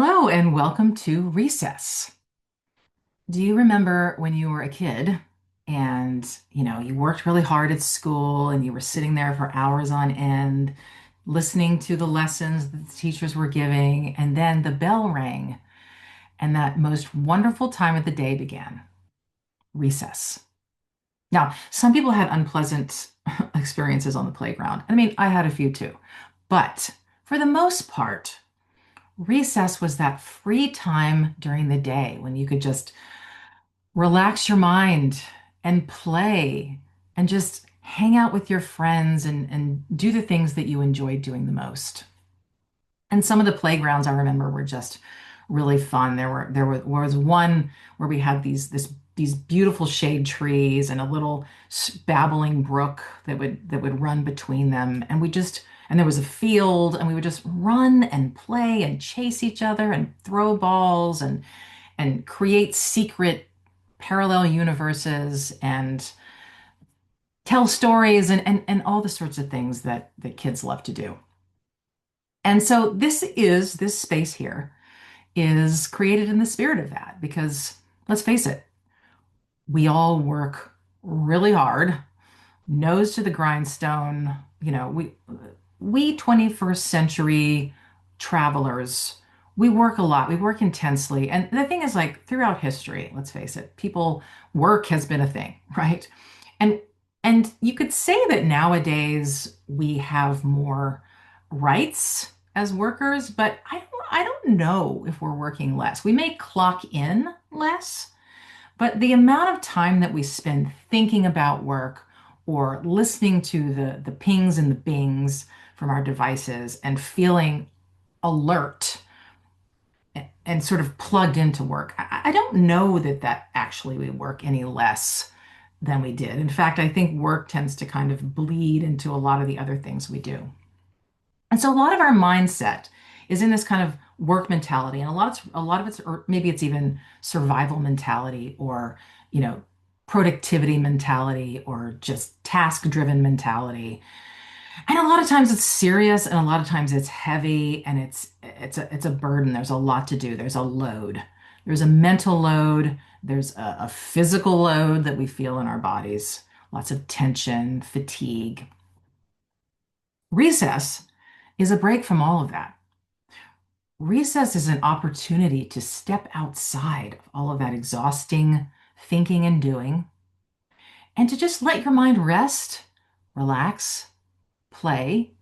Hello and welcome to Recess. Do you remember when you were a kid and, you worked really hard at school and you were sitting there for hours on end, listening to the lessons that the teachers were giving, and then the bell rang and that most wonderful time of the day began, recess. Now, some people had unpleasant experiences on the playground. I mean, I had a few too. But for the most part, recess was that free time during the day when you could just relax your mind and play and just hang out with your friends and do the things that you enjoyed doing the most. And some of the playgrounds I remember were just really fun. There was one where we had these beautiful shade trees and a little babbling brook that would run between them. And there was a field and we would just run and play and chase each other and throw balls and create secret parallel universes and tell stories and all the sorts of things that kids love to do. And so this space here is created in the spirit of that because let's face it, we all work really hard, nose to the grindstone. We 21st century travelers, we work a lot, we work intensely. And the thing is, like, throughout history, let's face it, people work has been a thing, right? And and you could say that nowadays we have more rights as workers, but I don't know if we're working less. We may clock in less, but the amount of time that we spend thinking about work or listening to the pings and the bings from our devices and feeling alert and sort of plugged into work, I don't know that actually we work any less than we did. In fact, I think work tends to kind of bleed into a lot of the other things we do. And so a lot of our mindset is in this kind of work mentality, and a lot of it's, or maybe it's even survival mentality, or you know, productivity mentality, or just task-driven mentality. And a lot of times it's serious, and a lot of times it's heavy, and it's a burden. There's a lot to do. There's a load. There's a mental load. There's a physical load that we feel in our bodies. Lots of tension, fatigue. Recess is a break from all of that. Recess is an opportunity to step outside of all of that exhausting thinking and doing, and to just let your mind rest, relax, play,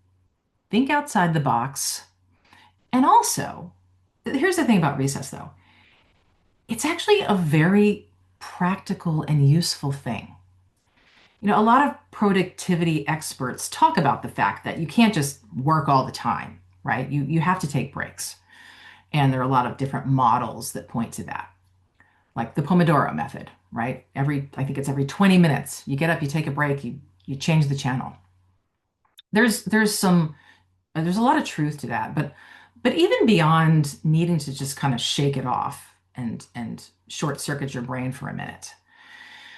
think outside the box. And also, here's the thing about recess though, it's actually a very practical and useful thing. A lot of productivity experts talk about the fact that you can't just work all the time, right? You have to take breaks. And there are a lot of different models that point to that, like the Pomodoro method, right? I think it's every 20 minutes, you get up, you take a break, you change the channel. There's a lot of truth to that, but even beyond needing to just kind of shake it off and short circuit your brain for a minute,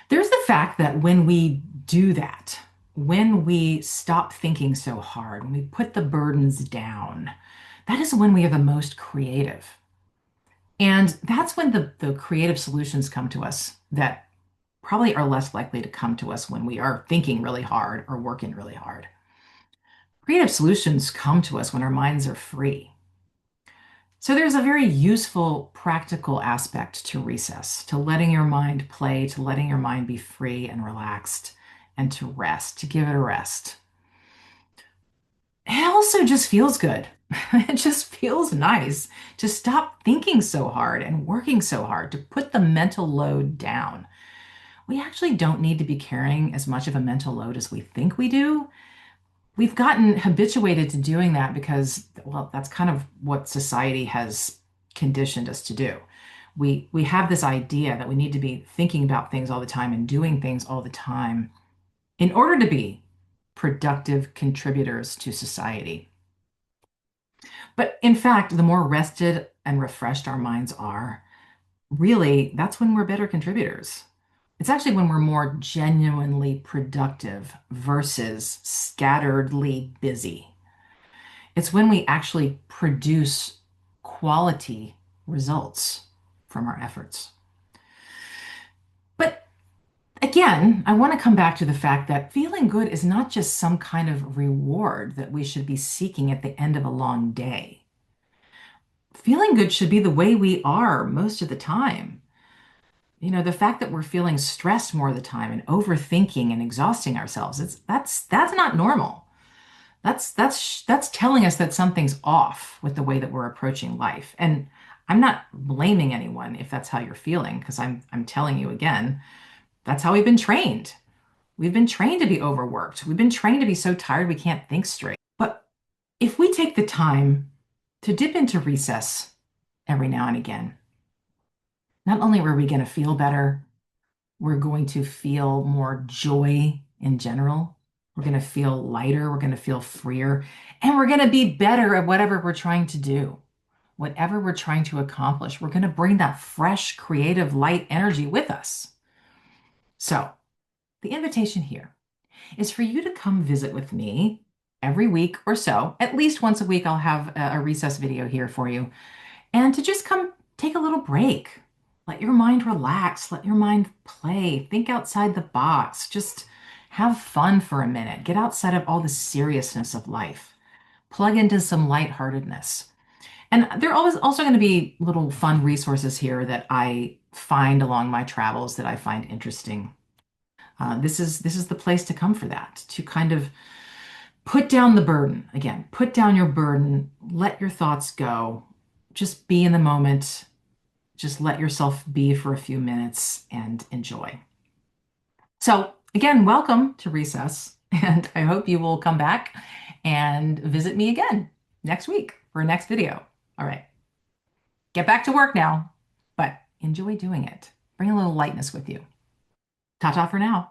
there's the fact that when we do that, when we stop thinking so hard, when we put the burdens down, that is when we are the most creative. And that's when the creative solutions come to us that probably are less likely to come to us when we are thinking really hard or working really hard. Creative solutions come to us when our minds are free. So there's a very useful, practical aspect to recess, to letting your mind play, to letting your mind be free and relaxed, and to rest, to give it a rest. It also just feels good. It just feels nice to stop thinking so hard and working so hard, to put the mental load down. We actually don't need to be carrying as much of a mental load as we think we do. We've gotten habituated to doing that because, well, that's kind of what society has conditioned us to do. We have this idea that we need to be thinking about things all the time and doing things all the time in order to be productive contributors to society. But in fact, the more rested and refreshed our minds are, really, that's when we're better contributors. It's actually when we're more genuinely productive versus scatteredly busy. It's when we actually produce quality results from our efforts. But again, I want to come back to the fact that feeling good is not just some kind of reward that we should be seeking at the end of a long day. Feeling good should be the way we are most of the time. The fact that we're feeling stressed more of the time and overthinking and exhausting ourselves, that's not normal. That's telling us that something's off with the way that we're approaching life. And I'm not blaming anyone if that's how you're feeling, because I'm telling you again, that's how we've been trained. We've been trained to be overworked. We've been trained to be so tired we can't think straight. But if we take the time to dip into recess every now and again, not only are we going to feel better, we're going to feel more joy in general. We're going to feel lighter. We're going to feel freer. And we're going to be better at whatever we're trying to do, whatever we're trying to accomplish. We're going to bring that fresh, creative, light energy with us. So, the invitation here is for you to come visit with me every week or so. At least once a week, I'll have a recess video here for you, and to just come take a little break. Let your mind relax, let your mind play, think outside the box, just have fun for a minute. Get outside of all the seriousness of life. Plug into some lightheartedness. And there are always also going to be little fun resources here that I find along my travels that I find interesting. This is the place to come for that, to kind of put down the burden. Again, put down your burden, let your thoughts go, just be in the moment, just let yourself be for a few minutes and enjoy. So, again, welcome to Recess, and I hope you will come back and visit me again next week for a next video. All right, get back to work now, but enjoy doing it. Bring a little lightness with you. Ta-ta for now.